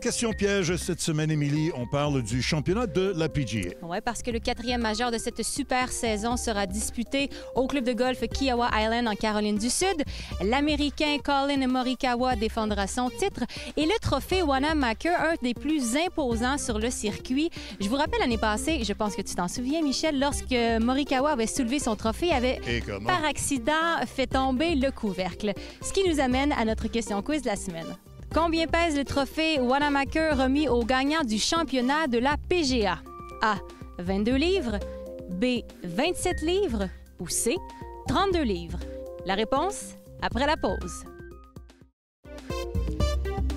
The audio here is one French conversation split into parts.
Question piège cette semaine, Émilie, on parle du championnat de la PGA. Oui, parce que le 4e majeur de cette super saison sera disputé au club de golf Kiowa Island en Caroline du Sud. L'Américain Collin Morikawa défendra son titre et le trophée Wanamaker, un des plus imposants sur le circuit. Je vous rappelle l'année passée, je pense que tu t'en souviens, Michel, lorsque Morikawa avait soulevé son trophée, avait par accident fait tomber le couvercle. Ce qui nous amène à notre question quiz de la semaine. Combien pèse le trophée Wanamaker remis au gagnant du championnat de la PGA? A. 22 livres. B. 27 livres. Ou C. 32 livres. La réponse, après la pause.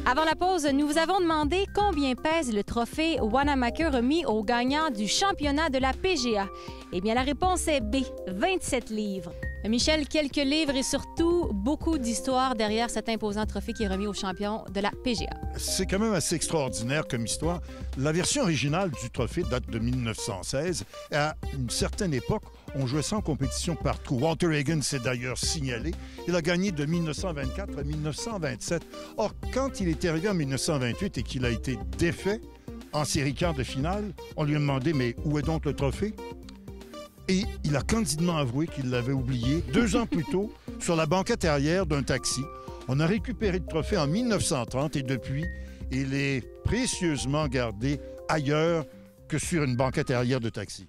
Avant la pause, nous vous avons demandé combien pèse le trophée Wanamaker remis au gagnant du championnat de la PGA. Eh bien, la réponse est B. 27 livres. Michel, quelques livres et surtout beaucoup d'histoires derrière cet imposant trophée qui est remis au champion de la PGA. C'est quand même assez extraordinaire comme histoire. La version originale du trophée date de 1916. À une certaine époque, on jouait ça en compétition partout. Walter Hagen s'est d'ailleurs signalé. Il a gagné de 1924 à 1927. Or, quand il est arrivé en 1928 et qu'il a été défait en série quart de finale, on lui a demandé « Mais où est donc le trophée ?» Et il a candidement avoué qu'il l'avait oublié 2 ans plus tôt sur la banquette arrière d'un taxi. On a récupéré le trophée en 1930 et depuis, il est précieusement gardé ailleurs que sur une banquette arrière de taxi.